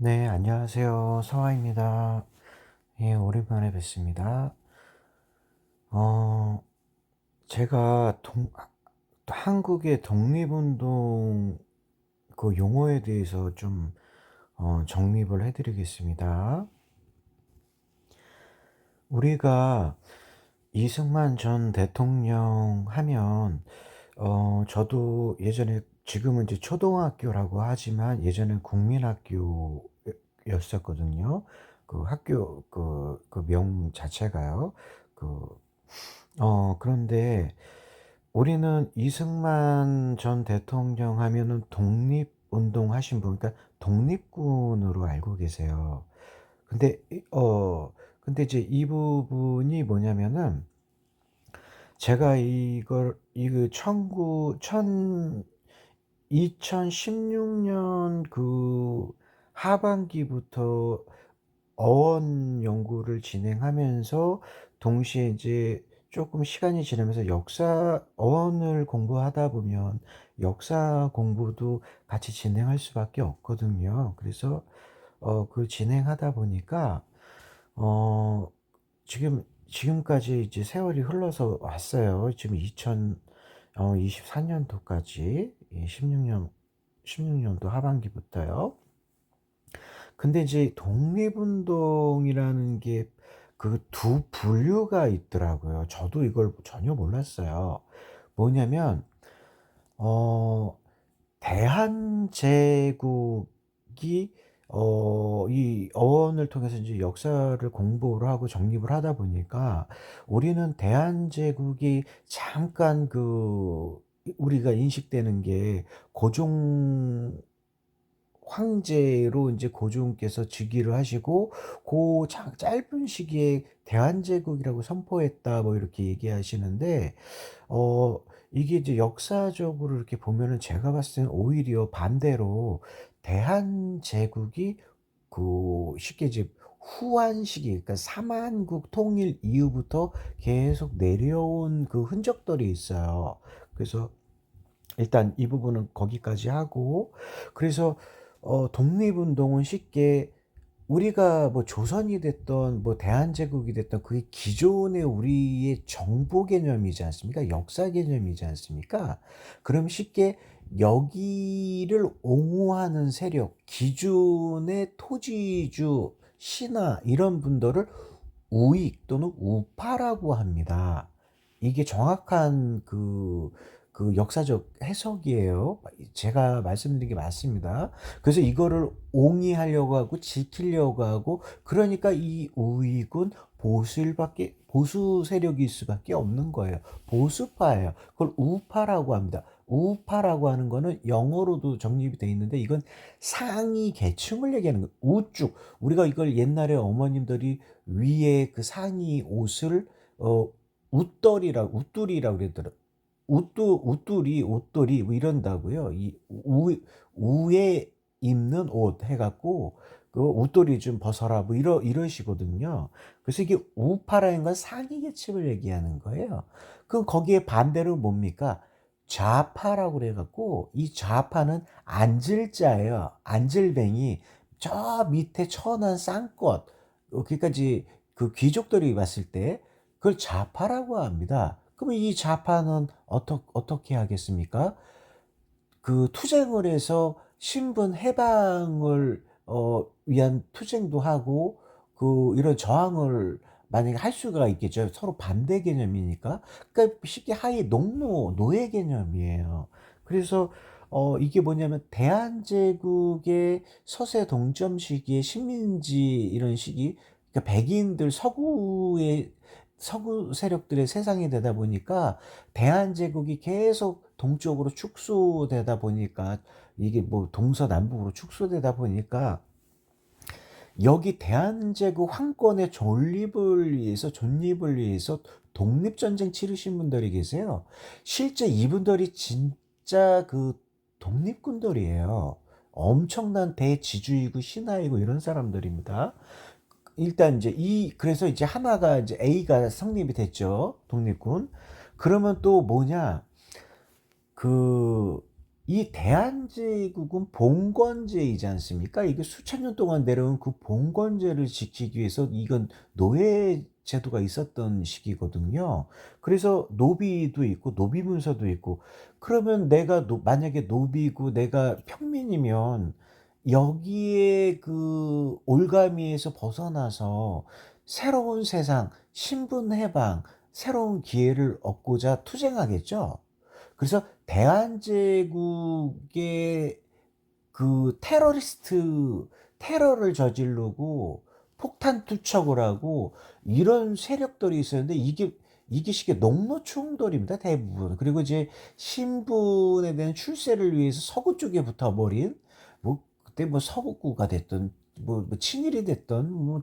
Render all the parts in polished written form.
네, 안녕하세요. 서화입니다. 예, 오랜만에 뵙습니다. 어, 제가 한국의 독립운동 그 용어에 대해서 좀 정립을 해드리겠습니다. 우리가 이승만 전 대통령 하면, 저도 예전에, 지금은 이제 초등학교라고 하지만 예전엔 국민학교였었거든요. 그 학교 그 명 자체가요. 그 그런데 우리는 이승만 전 대통령 하면은 독립운동 하신 분, 그러니까 독립군으로 알고 계세요. 근데 근데 이제 이 부분이 뭐냐면은, 제가 이걸 이그 천구 천 2016년 그 하반기부터 어원 연구를 진행하면서 동시에 이제 쪼끔 시간이 지나면서 역사 어원을 공부하다 보면 역사 공부도 같이 진행할 수밖에 없거든요. 그래서 그 진행하다 보니까 어 지금까지 이제 세월이 흘러서 왔어요. 지금 24 년도까지. 예, 16 년도 하반기부터요. 근데 이제 독립운동이라는 게 그 두 분류가 있더라고요. 저도 이걸 전혀 몰랐어요. 뭐냐면 어 대한제국이 이 어원을 통해서 인제 역사를 공부를 하고 정립을 하다 보니까 우리는 대한제국이 잠깐 우리가 인식되는 게 고종 황제로 인제 고종께서 즉위를 하시고 고 짧은 시기에 "대한제국이라고 선포했다." 뭐 이렇게 얘기하시는데, 어 이게 이제 역사적으로 이렇게 보면은 제가 봤을 때는 오히려 반대로 대한제국이 쉽게 이제 후한 시기, 그러니까 삼한국 통일 이후부터 계속 내려온 그 흔적들이 있어요. 그래서 일단 이 부분은 거기까지 하고, 그래서 독립운동은 쉽게 우리가 뭐 조선이 됐던 뭐 대한제국이 됐던 그게 기존의 우리의 정보 개념이지 않습니까? 역사 개념이지 않습니까? 그럼 쉽게 여기를 옹호하는 세력, 기존의 토지주, 신하 이런 분들을 우익 또는 우파라고 합니다. 이게 정확한 역사적 해석이에요. 제가 말씀드린 게 맞습니다. 그래서 이거를 옹이하려고 하고 지키려고 하고, 그러니까 이 우익은 보수 세력일 수밖에 없는 거예요. 보수파예요. 그걸 우파라고 합니다. 우파라고 하는 거는 영어로도 정립이 돼 있는데, 이건 상위 계층을 얘기하는 거예요. 우쪽. 우리가 이걸 옛날에 어머님들이 위에 그 상의 옷을 어 웃두리라고 그러더라고요. 옷돌이 뭐 이런다고요. 이 우에 입는 옷 해 갖고 그 "옷돌이 좀 벗어라." 뭐 이러시거든요. 그래서 이게 우파라는 건 상위 계층을 얘기하는 거예요. 그럼 거기에 반대로 뭡니까? 좌파라고 그래 갖고, 이 좌파는 앉을 자예요. 앉을뱅이. 저 밑에 천한 쌍꽃, 그러니까 이제 그 귀족들이 봤을 때 그걸 좌파라고 합니다. 그러면 이 좌파는 어떻게 하겠습니까? 그 투쟁을 해서 신분 해방을 위한 투쟁도 하고, 이런 저항을 만약에 할 수가 있겠죠. 서로 반대 개념이니까. 그러니까 쉽게 하위 노예 개념이에요. 그래서 이게 뭐냐면 대한제국의 서세 동점 시기에 식민지 이런 시기, 그러니까 백인들 서구 세력들의 세상이 되다 보니까 대한제국이 계속 동쪽으로 축소되다 보니까, 이게 뭐 동서남북으로 축소되다 보니까 여기 대한제국 황권의 존립을 위해서 독립전쟁 치르신 분들이 계세요. 실제 이분들이 진짜 그 독립군들이에요. 엄청난 대지주이고 신하이고 이런 사람들입니다. 일단 이제 그래서 이제 하나가 이제 A가 성립이 됐죠, 독립군. 그러면 또 뭐냐, 그 이 대한제국은 봉건제이지 않습니까? 이게 수천 년 동안 내려온 그 봉건제를 지키기 위해서 이건 노예 제도가 있었던 시기거든요. 그래서 노비도 있고 노비 문서도 있고, 그러면 내가 만약에 노비고 내가 평민이면 여기에 그 올가미에서 벗어나서 새로운 세상, 신분 해방, 새로운 기회를 얻고자 투쟁하겠죠. 그래서 대한제국의 그 테러를 저지르고 폭탄 투척을 하고 이런 세력들이 있었는데, 이게 쉽게 농노 충돌입니다, 대부분. 그리고 이제 신분에 대한 출세를 위해서 서구 쪽에 붙어 버린, 뭐 그때 뭐 서구가 됐든 뭐 친일이 됐든 뭐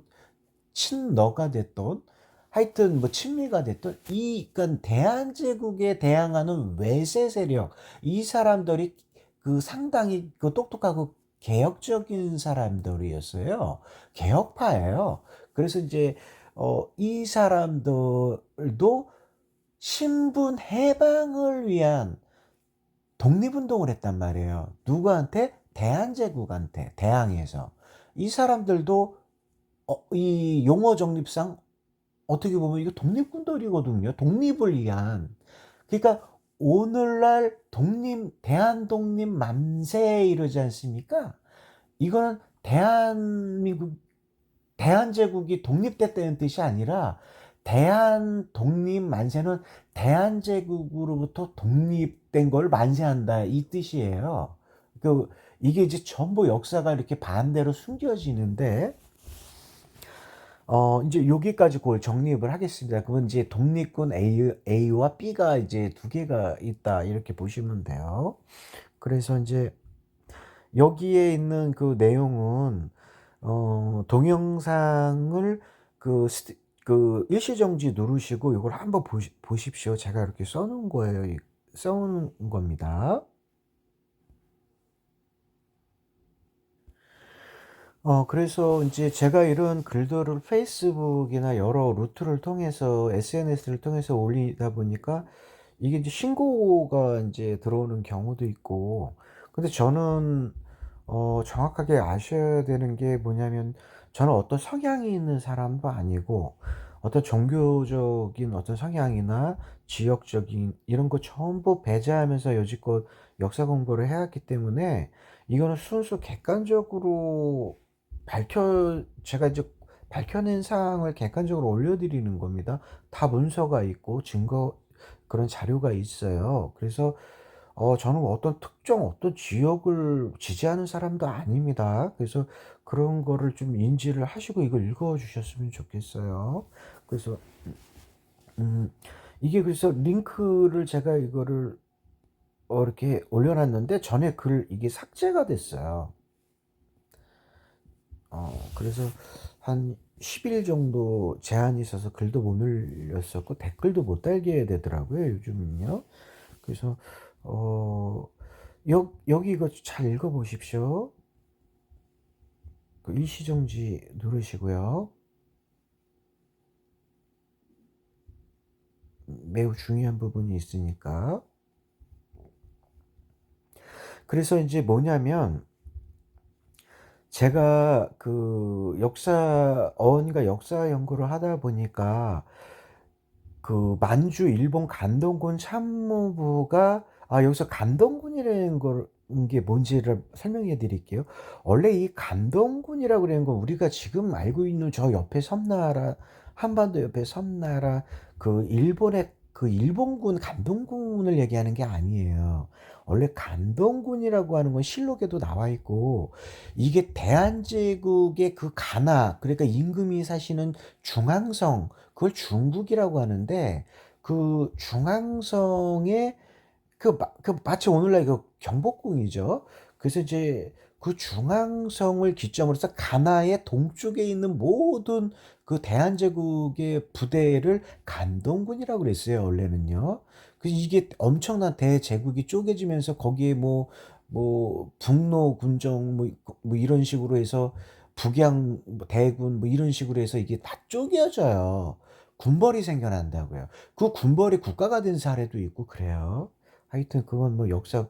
친러가 됐든 하여튼 뭐 친미가 됐든, 그러니까 대한제국에 대항하는 외세 세력, 이 사람들이 그 상당히 그 똑똑하고 개혁적인 사람들이었어요. 개혁파예요. 그래서 인제 이 사람들도 신분 해방을 위한 독립운동을 했단 말이에요. 누구한테? 대한제국한테 대항해서. 이 사람들도 이 용어 정립상 어떻게 보면 이거 독립군들이거든요. 독립을 위한. 그러니까 오늘날 대한독립 만세 이러지 않습니까? 이거는 대한제국이 독립됐다는 뜻이 아니라, 대한독립 만세는 대한제국으로부터 독립된 걸 만세한다, 이 뜻이에요. 그 이게 이제 전부 역사가 이렇게 반대로 숨겨지는데, 인제 여기까지 그 정립을 하겠습니다. 그건 이제 독립군 A와 B가 이제 두 개가 있다, 이렇게 보시면 돼요. 그래서 인제 여기에 있는 그 내용은 동영상을 그 일시정지 누르시고 요걸 한번 보십시오. 제가 이렇게 써 놓은 거예요. 써 놓은 겁니다. 그래서 인제 제가 이런 글들을 페이스북이나 여러 루트를 통해서, SNS를 통해서 올리다 보니까 이게 인제 신고가 인제 들어오는 경우도 있고. 근데 저는 정확하게 아셔야 되는 게 뭐냐면, 저는 어떤 성향이 있는 사람도 아니고 어떤 종교적인 어떤 성향이나 지역적인 이런 거 전부 배제하면서 여지껏 역사 공부를 해 왔기 때문에, 이거는 순수 객관적으로 제가 이제 밝혀낸 사항을 객관적으로 올려드리는 겁니다. 다 문서가 있고 증거, 그런 자료가 있어요. 그래서 저는 어떤 지역을 지지하는 사람도 아닙니다. 그래서 그런 거를 좀 인지를 하시고 이걸 읽어 주셨으면 좋겠어요. 그래서 음 이게, 그래서 링크를 제가 이거를 이렇게 올려 놨는데, 전에 이게 삭제가 됐어요. 그래서 한 10일 정도 제한이 있어서 글도 못 올렸었고 댓글도 못 달게 되더라고요, 요즘은요. 그래서 어 여기 이거 잘 읽어 보십시오. 그 일시정지 누르시고요. 매우 중요한 부분이 있으니까. 그래서 인제 뭐냐면, 제가 그 어학과 역사 연구를 하다 보니까 그 만주 일본 간동군 참모부가, 여기서 간동군이라는 게 뭔지를 설명해 드릴게요. 원래 이 간동군이라고 그러는 건 우리가 지금 알고 있는 저 옆에 섬나라, 한반도 옆에 섬나라, 그 일본의 그 일본군 간동군을 얘기하는 게 아니에요. 원래 간동군이라고 하는 건 실록에도 나와 있고, 이게 대한제국의 그 그러니까 임금이 사시는 중앙성, 그걸 중국이라고 하는데, 그 중앙성에 마치 오늘날 경복궁이죠. 그래서 이제 그 중앙성을 기점으로 해서 가나의 동쪽에 있는 모든 그 대한제국의 부대를 간동군이라고 그랬어요, 원래는요. 그래서 이게 엄청난 대제국이 쪼개지면서 거기에 북로군정 뭐 이런 식으로 해서 북양 대군 뭐 이런 식으로 해서 이게 다 쪼개져요. 군벌이 생겨난다고요. 그 군벌이 국가가 된 사례도 있고 그래요. 하여튼 그건 뭐 역사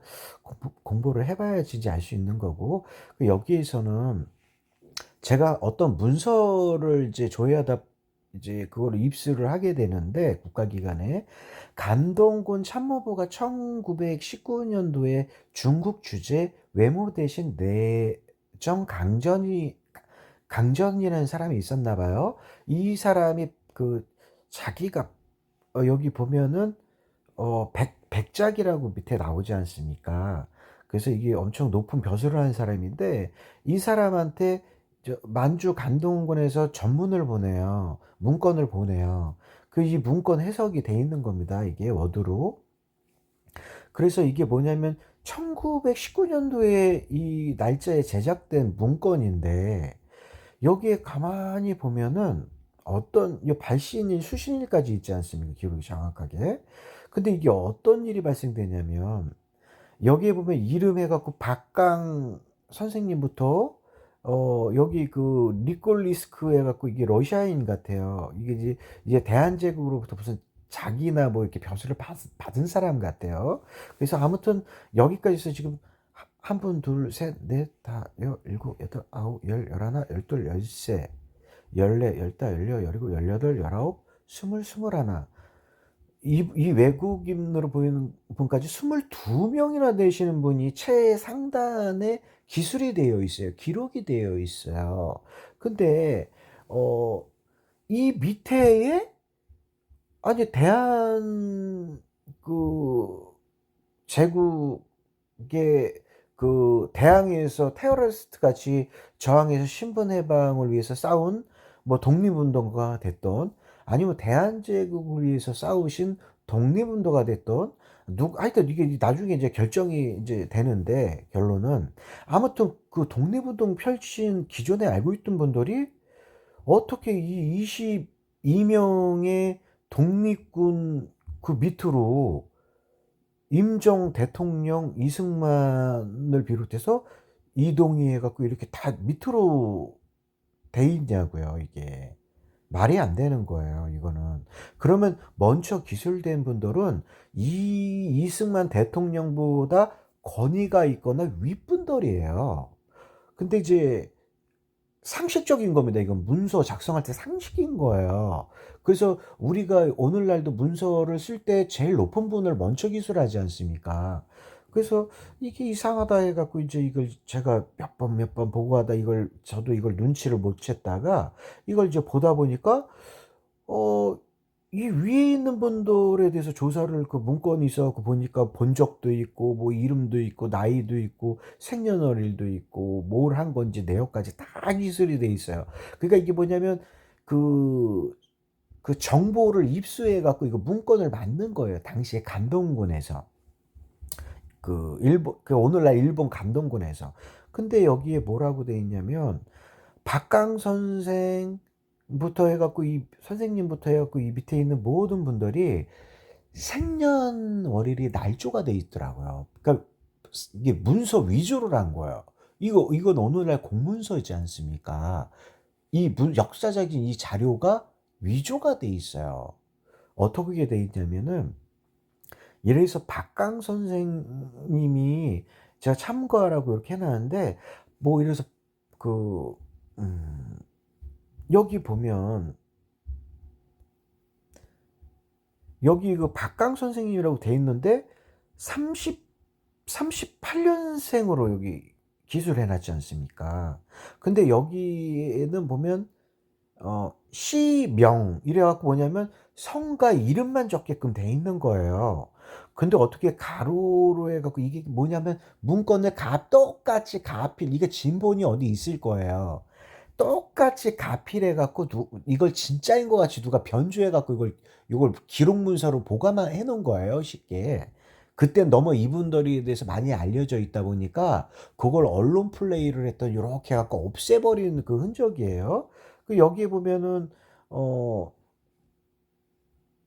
공부를 해 봐야지 이제 알 수 있는 거고, 여기에서는 제가 어떤 문서를 이제 조회하다 이제 그거를 입수를 하게 되는데, 국가기관에 감동군 참모부가 1919 년도에 중국 주재 외무 대신 내정 강전이라는 사람이 있었나 봐요. 이 사람이 자기가 여기 보면은 백작이라고 밑에 나오지 않습니까? 그래서 이게 엄청 높은 벼슬을 한 사람인데, 이 사람한테 만주 감동원에서 전문을 보내요. 문건을 보내요. 이 문건 해석이 돼 있는 겁니다, 이게 워드로. 그래서 이게 뭐냐면 1919 년도에 이 날짜에 제작된 문건인데, 여기에 가만히 보면은 어떤 이 발신일, 수신일까지 있지 않습니까, 기록이 정확하게. 근데 이게 어떤 일이 발생되냐면, 여기에 보면 이름 해 갖고 박강 선생님부터 여기 니콜리스크 해 갖고, 이게 러시아인 같아요. 이게 이제 대한제국으로부터 무슨 자기나 뭐 이렇게 벼슬을 받은 사람 같아요. 그래서 아무튼 여기까지 해서 지금 한 분, 둘, 셋, 넷, 다, 여, 일곱, 여덟, 아홉, 열, 열하나, 열둘, 열세, 열네, 열다, 열여, 열일곱, 열여덟, 열아홉, 스물, 스물하나. 이 외국인으로 보이는 분까지 22 명이나 되시는 분이 최상단에 기술이 되어 있어요. 기록이 되어 있어요. 근데 어 이 밑에에, 아니 대한 제국의 대항해서 테러리스트 같이 저항해서 신분 해방을 위해서 싸운 뭐 독립운동가가 됐던, 아니면 대한제국을 위해서 싸우신 독립운동가 됐던, 하여튼 이게 나중에 이제 결정이 이제 되는데, 결론은 아무튼 독립운동 펼친 기존에 알고 있던 분들이 어떻게 이 22 명의 독립군 밑으로 임종 대통령, 이승만을 비롯해서 이동희 해 갖고 이렇게 다 밑으로 돼 있냐고요, 이게. 말이 안 되는 거예요, 이거는. 그러면 먼저 기술된 분들은 이 이승만 대통령보다 권위가 있거나 윗분들이에요. 근데 이제 상식적인 겁니다. 이건 문서 작성할 때 상식인 거예요. 그래서 우리가 오늘날도 문서를 쓸 때 제일 높은 분을 먼저 기술하지 않습니까? 그래서 이게 이상하다 해 갖고 이제 이걸 제가 몇 번 보고하다, 저도 이걸 눈치를 못 챘다가 이걸 이제 보다 보니까 어 이 위에 있는 분들에 대해서 조사를, 문건이 있어 갖고 보니까 본 적도 있고 뭐 이름도 있고 나이도 있고 생년월일도 있고 뭘 한 건지 내역까지 다 기술이 돼 있어요. 그러니까 이게 뭐냐면 그 정보를 입수해 갖고 이거 문건을 만든 거예요, 당시에 감동군에서. 일본, 오늘날 일본 감동군에서. 근데 여기에 뭐라고 돼 있냐면, 박강 선생부터 해 갖고 이 선생님부터 해 갖고 이 밑에 있는 모든 분들이 생년월일이 날조가 돼 있더라고요. 그러니까 이게 문서 위조를 한 거예요. 이건 오늘날 공문서이지 않습니까? 역사적인 이 자료가 위조가 돼 있어요. 어떻게 돼 있냐면은, 예를 들어서 박강 선생님이, 제가 참고하라고 이렇게 해 놨는데, 뭐 예를 들어서 그 음 여기 보면, 여기 박강 선생님이라고 돼 있는데 30 38 년생으로 여기 기술해 놨지 않습니까? 근데 여기에는 보면 시명 이래 갖고 뭐냐면 성과 이름만 적게끔 돼 있는 거예요. 근데 어떻게 가로로 해 갖고, 이게 뭐냐면 문건을 똑같이 가필, 이게 진본이 어디 있을 거예요. 똑같이 가필해 갖고 이걸 진짜인 것 같이 누가 변주해 갖고 이걸 기록 문서로 보관만 해 놓은 거예요, 쉽게. 그땐 너무 이분들에 대해서 많이 알려져 있다 보니까 그걸 언론 플레이를 했던, 요렇게 해 갖고 없애 버리는 흔적이에요. 여기에 보면은 어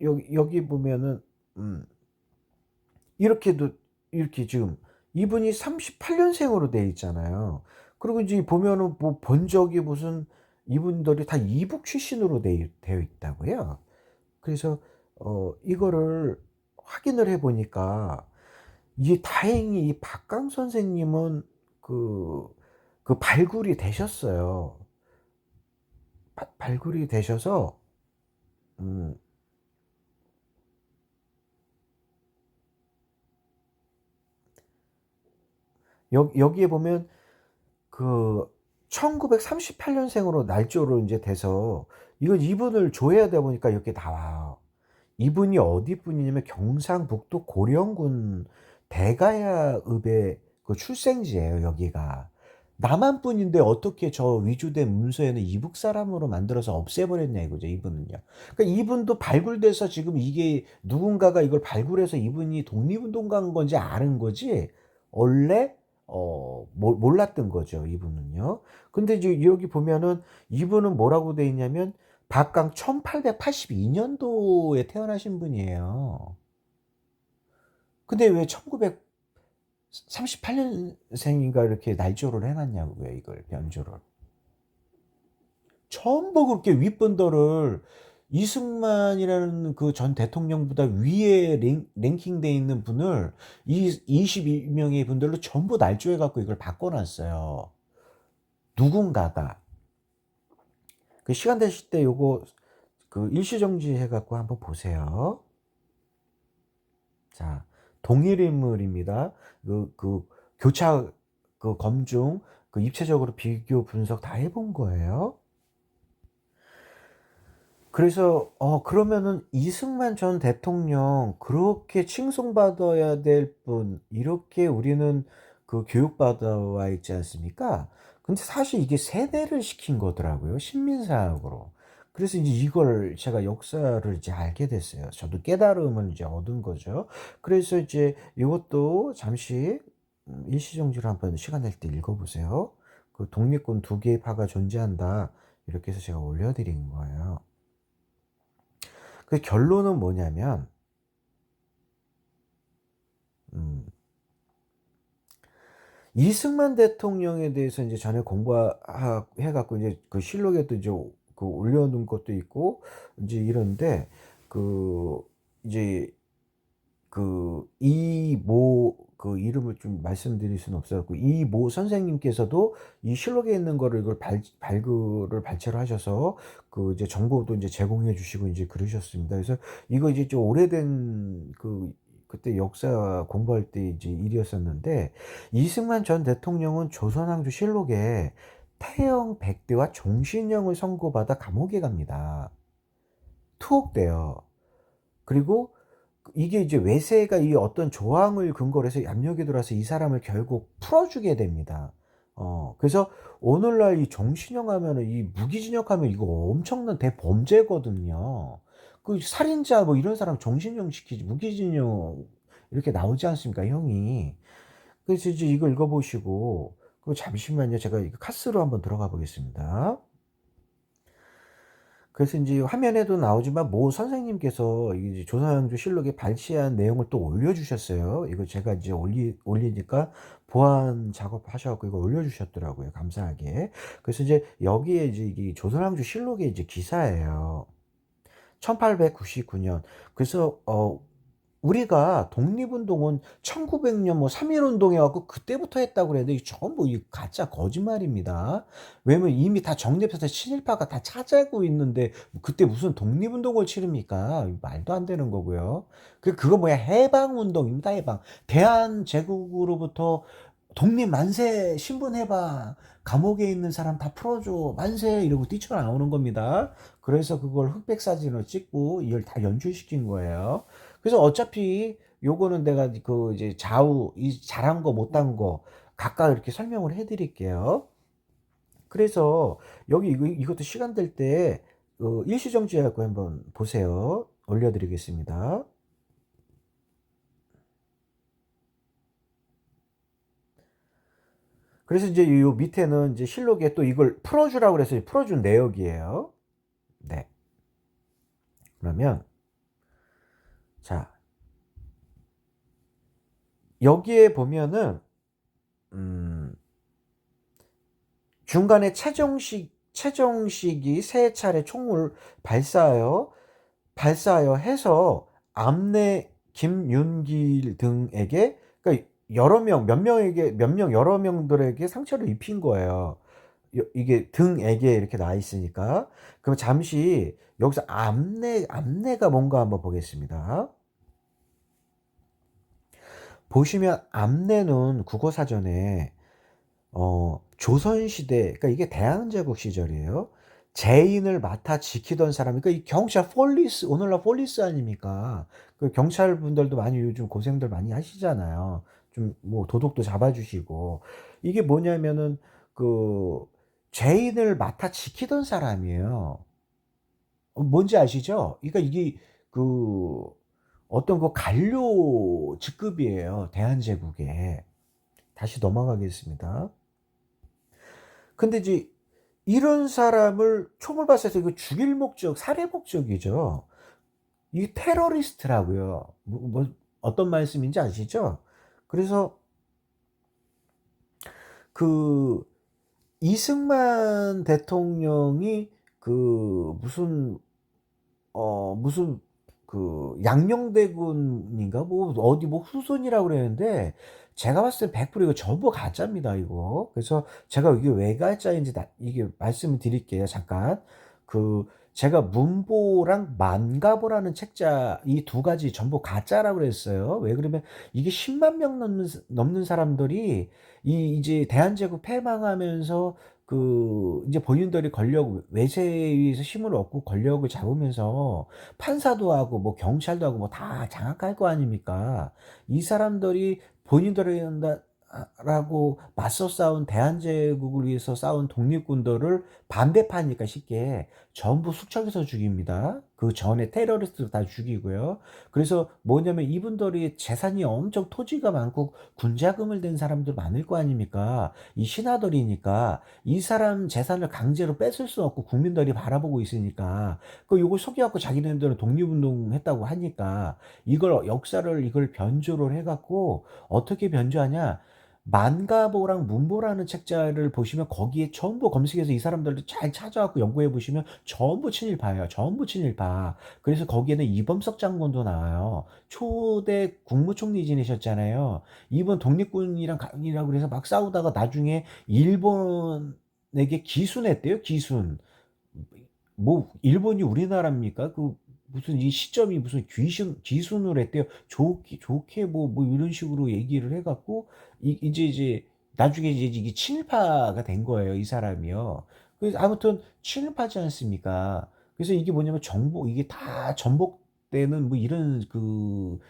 여기 보면은 음 이렇게도, 이렇게 지금 이분이 38 년생으로 돼 있잖아요. 그리고 이제 보면은 뭐 본적이 무슨, 이분들이 다 이북 출신으로 되어 있다고요. 그래서 이거를 확인을 해 보니까 이게 다행히 이 박강 선생님은 그 발굴이 되셨어요. 발굴이 되셔서 음 여기에 보면 그 1938 년생으로 날조로 인제 돼서 이분을 조회하다 보니까 이렇게 나와요. 이분이 어디 분이냐면 경상북도 고령군 대가야읍의 그 출생지예요 여기가. 남한 분인데 어떻게 저 위주된 문서에는 이북 사람으로 만들어서 없애버렸냐 이거죠 이분은요. 그러니까 이분도 발굴돼서 지금 이게 누군가가 이걸 발굴해서 이분이 독립운동가인 건지 아는 거지 원래 몰랐던 거죠 이분은요. 근데 이제 여기 보면은 이분은 뭐라고 돼 있냐면 박강 1882 년도에 태어나신 분이에요. 근데 왜 1938 년생인가 이렇게 날조를 해 놨냐고요 이걸 연조를. 전부 그렇게 윗분들을 이승만이라는 그 전 대통령보다 위에 랭킹돼 있는 분을 이 22 명의 분들로 전부 날조해 갖고 이걸 바꿔 놨어요 누군가가. 그 시간 되실 때 요거 그 일시정지해 갖고 한번 보세요. 자, 동일 인물입니다. 교차 검증 입체적으로 비교 분석 다 해본 거예요. 그래서 그러면은 이승만 전 대통령 그렇게 칭송받아야 될 분 이렇게 우리는 교육받아 와 있지 않습니까? 근데 사실 이게 세뇌를 시킨 거더라고요, 신민사역으로. 그래서 인제 이걸 제가 역사를 이제 알게 됐어요. 저도 깨달음을 이제 얻은 거죠. 그래서 이제 요것도 잠시 일시정지로 한번 시간 날 때 읽어 보세요. "독립군 두 개의 파가 존재한다." 이렇게 해서 제가 올려 드린 거예요. 결론은 뭐냐면 음 이승만 대통령에 대해서 인제 전에 해 갖고 이제 실록에도 이제 올려 놓은 것도 있고 인제 이런데 그 이제 이모 이름을 좀 말씀드릴 수는 없어 갖고 이모 선생님께서도 이 실록에 있는 거를 이걸 발굴을 발췌를 하셔서 이제 정보도 인제 제공해 주시고 인제 그러셨습니다. 그래서 이거 이제 좀 오래된 그때 역사 공부할 때 이제 일이었었는데 이승만 전 대통령은 조선왕조 실록에 태영 백대와 종신형을 선고받아 감옥에 갑니다. 투옥돼요. 그리고 이게 이제 외세가 이 어떤 조항을 근거로 해서 압력이 들어와서 이 사람을 결국 풀어주게 됩니다. 그래서 오늘날 이 정신형 하면은 이 무기징역하면 이거 엄청난 대범죄거든요. 살인자 뭐 이런 사람 정신형 시키지 무기징역 이렇게 나오지 않습니까 형이. 그래서 이제 이거 읽어 보시고 잠시만요. 제가 이거 카스로 한번 들어가 보겠습니다. 그래서 인제 화면에도 나오지만 모 선생님께서 이제 조선왕조 실록에 발췌한 내용을 또 올려주셨어요. 이거 제가 이제 올리니까 보안 작업하셔 갖고 이거 올려주셨더라고요, 감사하게. 그래서 이제 여기에 이제 이게 조선왕조 실록의 이제 기사예요. 1899 년. 그래서 우리가 독립운동은 1900년 뭐 3.1 운동 해 갖고 그때부터 했다고 그랬는데 이게 전부 가짜 거짓말입니다. 왜냐면 이미 다 정립해서 친일파가 다 차지하고 있는데 그때 무슨 독립운동을 치릅니까? 말도 안 되는 거고요. 그거 뭐야 해방운동입니다, 해방. 대한제국으로부터 "독립 만세! 신분해방! 감옥에 있는 사람 다 풀어 줘. 만세!" 이러고 뛰쳐나오는 겁니다. 그래서 그걸 흑백 사진을 찍고 이걸 다 연출시킨 거예요. 그래서 어차피 요거는 내가 이제 좌우 잘한 거 못한 거 각각 이렇게 설명을 해 드릴게요. 그래서 여기 이것도 시간 될 때 일시정지해 갖고 한번 보세요. 올려 드리겠습니다. 그래서 이제 요 밑에는 이제 실록에 또 이걸 풀어 주라고 그래서 풀어 준 내역이에요. 네. 그러면 자 여기에 보면은 음 중간에 최종식이 세 차례 총을 발사하여 해서 암내 김윤길 등에게 여러 명 몇 명에게 몇 명 여러 명들에게 상처를 입힌 거예요. 이게 등에게 이렇게 나 있으니까. 그럼 잠시 여기서 암내가 뭔가 한번 보겠습니다. 보시면 암내는 국어사전에 조선시대, 그러니까 이게 대한제국 시절이에요. 재인을 맡아 지키던 사람, 그러니까 이 경찰 폴리스, 오늘날 폴리스 아닙니까? 그 경찰분들도 많이 요즘 고생들 많이 하시잖아요. 좀 뭐 도둑도 잡아 주시고. 이게 뭐냐면은 그 죄인을 맡아 지키던 사람이에요. 뭔지 아시죠? 그러니까 이게 그 어떤 그 관료 직급이에요, 대한제국에. 다시 넘어가겠습니다. 근데 이제 이런 사람을 총을 발사해서 이거 죽일 목적, 살해 목적이죠. 이게 테러리스트라고요. 어떤 말씀인지 아시죠? 그래서 그 이승만 대통령이 그 무슨 그 양녕대군인가 뭐 어디 뭐 후손이라고 그랬는데, 제가 봤을 때 100% 이거 전부 가짜입니다 이거. 그래서 제가 이게 왜 가짜인지 이게 말씀을 드릴게요 잠깐. 그 제가 문보랑 만가보라는 책자 이 두 가지 전부 가짜라고 그랬어요. 왜 그러면 이게 10만 명 넘는 사람들이 이제 대한제국 패망하면서 이제 본인들이 권력 외세에 의해서 힘을 얻고 권력을 잡으면서 판사도 하고 뭐 경찰도 하고 뭐 다 장악할 거 아닙니까? 이 사람들이 본인들이 한다 라고 맞서 싸운 대한제국을 위해서 싸운 독립군들을 반대파니까 쉽게 전부 숙청해서 죽입니다. 그전에 테러리스트도 다 죽이고요. 그래서 뭐냐면 이분들이 재산이 엄청 토지가 많고 군자금을 댄 사람들 많을 거 아닙니까? 이 신하들이니까 이 사람 재산을 강제로 뺏을 수 없고 국민들이 바라보고 있으니까 요걸 속여 갖고 자기네들은 독립운동했다고 하니까 이걸 역사를 이걸 변조를 해 갖고 어떻게 변조하냐? 만가보랑 문보라는 책자를 보시면 거기에 전부 검색해서 이 사람들도 잘 찾아 갖고 연구해 보시면 전부 친일파예요. 전부 친일파. 그래서 거기에는 이범석 장군도 나와요. 초대 국무총리 지내셨잖아요. 이번 독립군이랑 이라고 그래서 막 싸우다가 나중에 일본에게 기순했대요, 기순. 뭐 일본이 우리나라입니까? 무슨 이 시점이 무슨 기순을 했대요. 좋게 뭐 이런 식으로 얘기를 해 갖고 이제 나중에 이제 이게 친일파가 된 거예요, 이 사람이요. 그래서 아무튼 친일파지 않습니까? 그래서 이게 뭐냐면 이게 다 전복되는 뭐 이런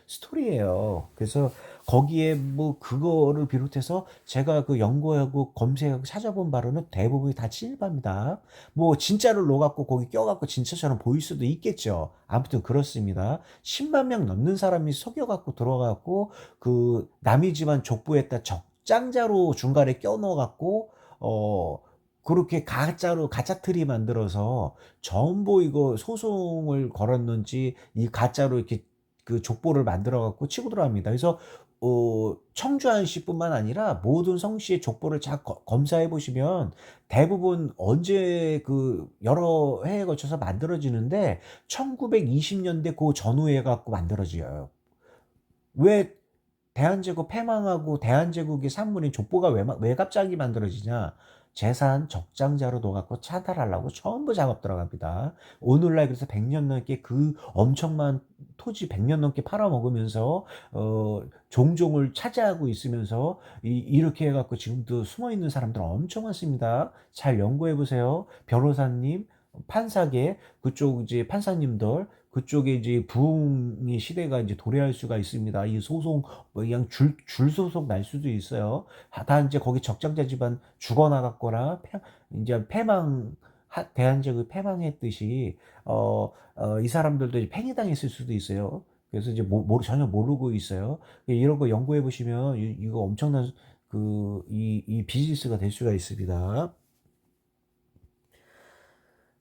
스토리예요. 그래서 거기에 뭐 그거를 비롯해서 제가 연구하고 검색하고 찾아본 바로는 대부분이 다 친일파입니다. 뭐 진짜를 넣어 갖고 거기 껴 갖고 진짜처럼 보일 수도 있겠죠. 아무튼 그렇습니다. 10만 명 넘는 사람이 속여 갖고 들어가 갖고 남의 집안 족보에다 적장자로 중간에 껴 넣어 갖고 어 그렇게 가짜로 가짜트리 만들어서 전부 이거 소송을 걸었는지 이 가짜로 이렇게 족보를 만들어 갖고 치고 들어갑니다. 그래서 청주안 씨뿐만 아니라 모든 성씨의 족보를 잘 검사해 보시면 대부분 언제 여러 해에 걸쳐서 만들어지는데 1920년대 그 전후에 갖고 만들어져요. 왜 대한제국 패망하고 대한제국의 산물인 족보가 왜 갑자기 만들어지냐? 재산 적장자로 넣어 갖고 차단하려고 전부 작업 들어갑니다. 오늘날 그래서 100년 넘게 엄청 많은 토지 100년 넘게 팔아먹으면서 종종을 차지하고 있으면서 이렇게 해 갖고 지금도 숨어 있는 사람들 엄청 많습니다. 잘 연구해 보세요. 변호사님, 판사계 그쪽 이제 판사님들 그쪽에 이제 부흥의 시대가 이제 도래할 수가 있습니다. 이 소송 뭐 그냥 줄 소송 날 수도 있어요. 다 이제 거기 적장자 집안 죽어나갔거나 이제 대한제국 패망했듯이 이 사람들도 이제 팽이당했을 수도 있어요. 그래서 이제 전혀 모르고 있어요. 이런 거 연구해 보시면 이거 엄청난 이 비즈니스가 될 수가 있습니다.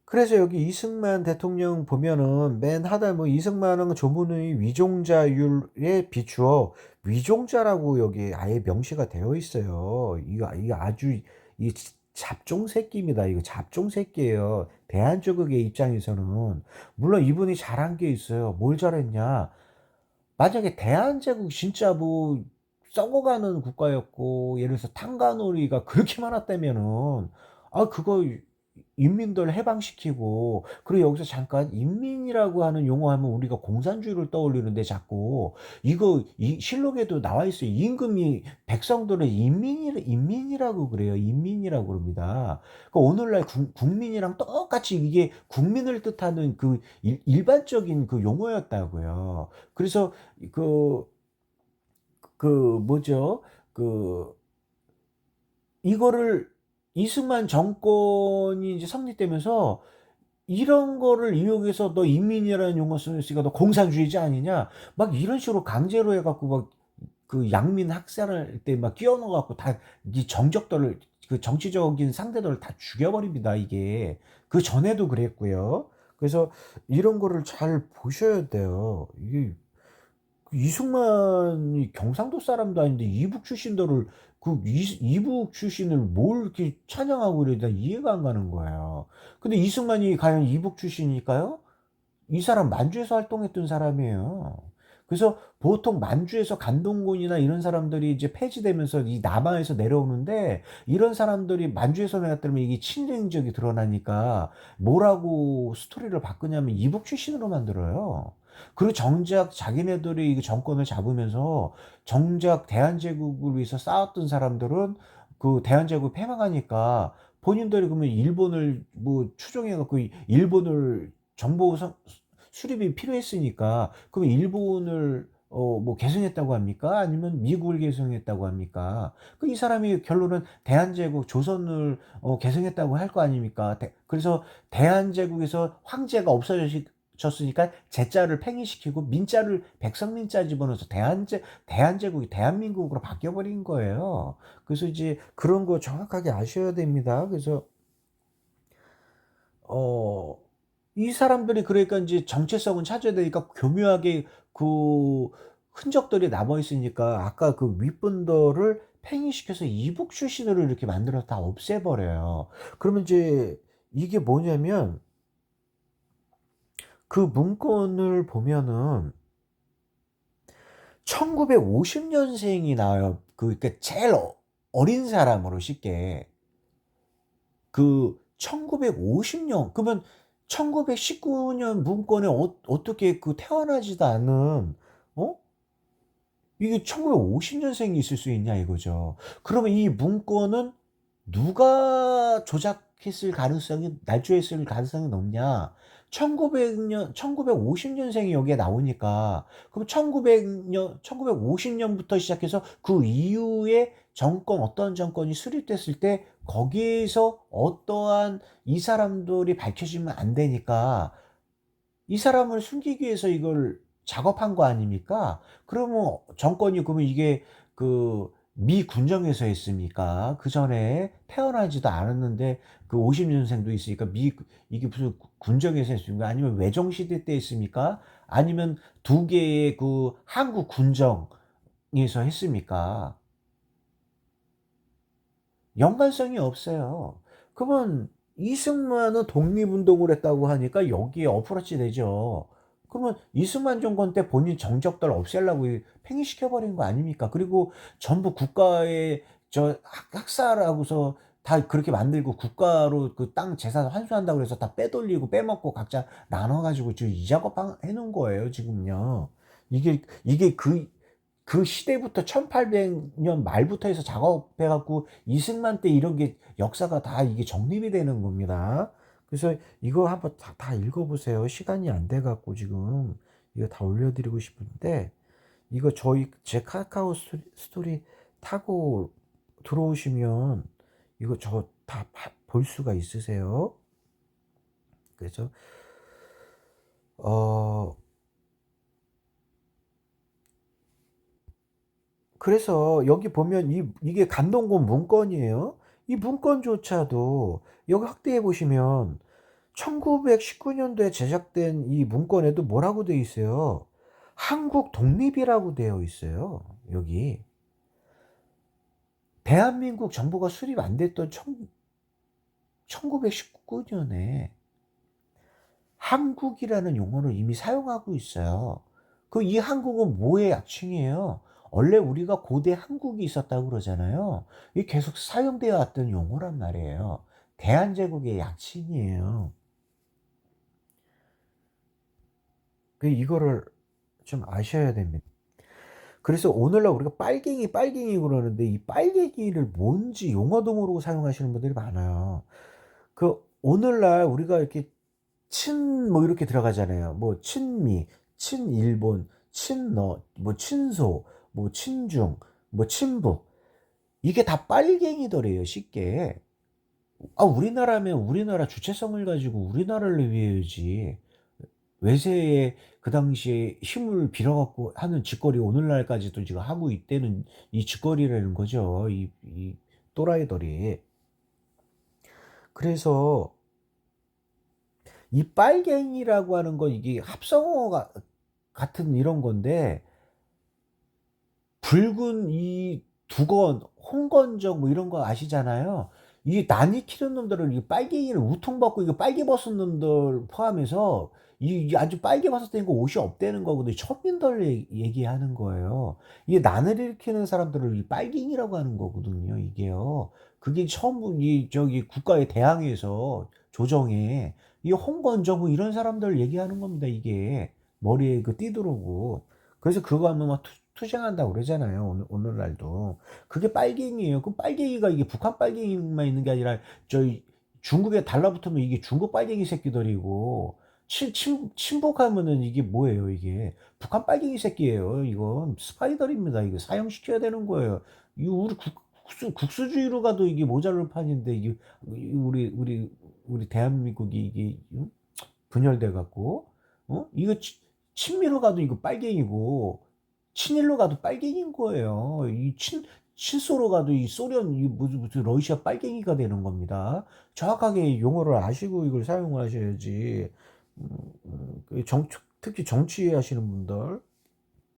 그래서 여기 이승만 대통령 보면은 맨 하단에 뭐 "이승만은 조문의 위종자율에 비추어", 위종자라고 여기 아예 명시가 되어 있어요. 이거 아주 잡종 새끼입니다. 이거 잡종 새끼예요. 대한민국의 입장에서는. 물론 이분이 잘한 게 있어요. 뭘 잘했냐? 만약에 대한제국 진짜 뭐 썩어가는 국가였고 예를 들어서 탄간오리가 그렇게 많았다면은 그거 인민들 해방시키고, 그리고 여기서 잠깐 인민이라고 하는 용어 하면 우리가 공산주의를 떠올리는데 자꾸 이거 이 실록에도 나와 있어요. 임금이 백성들을 인민이라고 그래요. 인민이라고 그럽니다. 그 오늘날 국민이랑 똑같이 이게 국민을 뜻하는 그 일반적인 그 용어였다고요. 그래서 그 뭐죠? 그 이거를 이승만 정권이 이제 성립되면서 이런 거를 이용해서 "너 인민이라는 용어 쓰니까 너 공산주의자 아니냐?" 막 이런 식으로 강제로 해 갖고 막 그 양민 학살할 때 막 끼워 넣어 갖고 다 이 정적들을, 그 정치적인 상대들을 다 죽여 버립니다 이게. 그전에도 그랬고요. 그래서 이런 거를 잘 보셔야 돼요. 이게 이승만이 경상도 사람도 아닌데 이북 출신들을, 이북 출신을 뭘 이렇게 찬양하고 그래, 나 이해가 안 가는 거예요. 근데 이승만이 과연 이북 출신일까요? 이 사람 만주에서 활동했던 사람이에요. 그래서 보통 만주에서 간동군이나 이런 사람들이 이제 폐지되면서 이 남하에서 내려오는데, 이런 사람들이 만주에서 내렸다면 이게 친일적이 드러나니까 뭐라고 스토리를 바꾸냐면 이북 출신으로 만들어요. 그리고 정작 자기네들이 이 정권을 잡으면서 정작 대한제국을 위해서 싸웠던 사람들은 그 대한제국 패망하니까 본인들이 그러면 일본을 뭐 추종해 갖고 일본을 정보 수립이 필요했으니까 그럼 일본을 뭐 계승했다고 합니까? 아니면 미국을 계승했다고 합니까? 이 사람이 결론은 대한제국 조선을 계승했다고 할 거 아닙니까? 그래서 대한제국에서 황제가 없어졌으니까 제자를 팽이시키고 민자를 백성민자 집어넣어서 대한제국이 대한민국으로 바뀌어 버린 거예요. 그래서 이제 그런 거 정확하게 아셔야 됩니다. 그래서 어 이 사람들이 그러니까 인제 정체성은 찾아야 되니까 교묘하게 그 흔적들이 남아 있으니까 아까 그 윗분들을 팽이시켜서 이북 출신으로 이렇게 만들어서 다 없애 버려요. 그러면 이제 이게 뭐냐면 그 문건을 보면은 1950 년생이 나와요. 그러니까 제일 어린 사람으로 쉽게. 1950 년 그러면 1919년 문건에 어떻게 태어나지도 않은 어 이게 1950 년생이 있을 수 있냐 이거죠. 그러면 이 문건은 누가 조작했을 가능성이 날조했을 가능성이 높냐? 1950 년생이 여기에 나오니까 그럼 1950 년부터 시작해서 그 이후에 어떤 정권이 수립됐을 때 거기에서 어떠한 이 사람들이 밝혀지면 안 되니까 이 사람을 숨기기 위해서 이걸 작업한 거 아닙니까? 그러면 정권이, 그러면 이게 미군정에서 했습니까? 그전에 태어나지도 않았는데 50 년생도 있으니까 이게 무슨 군정에서 했습니까? 아니면 외정시대 때 했습니까? 아니면 두 개의 한국 군정에서 했습니까? 연관성이 없어요. 그러면 이승만은 독립운동을 했다고 하니까 여기에 어프로치 되죠. 그러면 이승만 정권 때 본인 정적들 없애려고 팽이시켜 버린 거 아닙니까? 그리고 전부 국가의 학살하고서 다 그렇게 만들고 국가로 그 땅 재산 환수한다고 그래서 다 빼돌리고 빼먹고 각자 나눠 가지고 지금 이 작업 해 놓은 거예요 지금요. 이게 시대부터 1800년 말부터 해서 작업해 갖고 이승만 때 이런 게 역사가 다 이게 정립이 되는 겁니다. 그래서 이거 한번 다 읽어 보세요. 시간이 안 돼 갖고 지금 이거 다 올려 드리고 싶은데, 이거 제 카카오 스토리 타고 들어오시면 이거 저 다 볼 수가 있으세요. 그래서 어 그래서 여기 보면 이게 간동군 문건이에요. 이 문건조차도 여기 확대해 보시면 1919 년도에 제작된 이 문건에도 뭐라고 돼 있어요. 한국 독립이라고 되어 있어요, 여기. 대한민국 정부가 수립 안 됐던 1919 년에 한국이라는 용어를 이미 사용하고 있어요. 이 한국은 뭐의 약칭이에요? 원래 우리가 고대 한국이 있었다고 그러잖아요. 이게 계속 사용되어 왔던 용어란 말이에요. 대한제국의 약칭이에요. 이거를 좀 아셔야 됩니다. 그래서 오늘날 우리가 빨갱이, 빨갱이 그러는데 이 빨갱이를 뭔지 용어도 모르고 사용하시는 분들이 많아요. 오늘날 우리가 이렇게 뭐 이렇게 들어가잖아요. 뭐 친미, 친일본, 친러, 뭐 친소, 뭐 친중, 뭐 친북, 이게 다 빨갱이더래요 쉽게. 우리나라면 우리나라 주체성을 가지고 우리나라를 위해야지, 외세에 그 당시에 힘을 빌어 갖고 하는 짓거리 오늘날까지도 지금 하고 있다는 이 짓거리라는 거죠, 이 또라이들이. 그래서 이 빨갱이라고 하는 건 이게 합성어가 같은 이런 건데, 붉은 이 두건, 홍건적 뭐 이런 거 아시잖아요. 이 난이 키는 놈들을 이 빨갱이를 우통받고 이거 빨개벗은 놈들 포함해서 이 아주 빨개벗었다니까 옷이 없다는 거거든요. 천민들 얘기하는 거예요. 이게 난을 일으키는 사람들을 이 빨갱이라고 하는 거거든요, 이게요. 그게 처음 이 저기 국가에 대항해서 조정에 이 홍건적 뭐 이런 사람들 얘기하는 겁니다, 이게. 머리에 띠두르고. 그래서 그거 하면 막 투쟁한다고 그러잖아요, 오늘날도. 그게 빨갱이에요. 그 빨갱이가 이게 북한 빨갱이만 있는 게 아니라 저희 중국에 달라붙으면 이게 중국 빨갱이 새끼들이고, 친북하면은 이게 뭐예요, 이게. 북한 빨갱이 새끼예요. 이건 스파이들입니다. 이거 사형시켜야 되는 거예요. 이거 우리 국수주의로 가도 이게 모자랄 판인데, 이게 우리 대한민국이 이게 분열돼 갖고, 이거 친미로 가도 이거 빨갱이고, 친일로 가도 빨갱이인 거예요. 친소로 가도 이 소련, 무슨 러시아 빨갱이가 되는 겁니다. 정확하게 용어를 아시고 이걸 사용을 하셔야지. 특히 정치하시는 분들,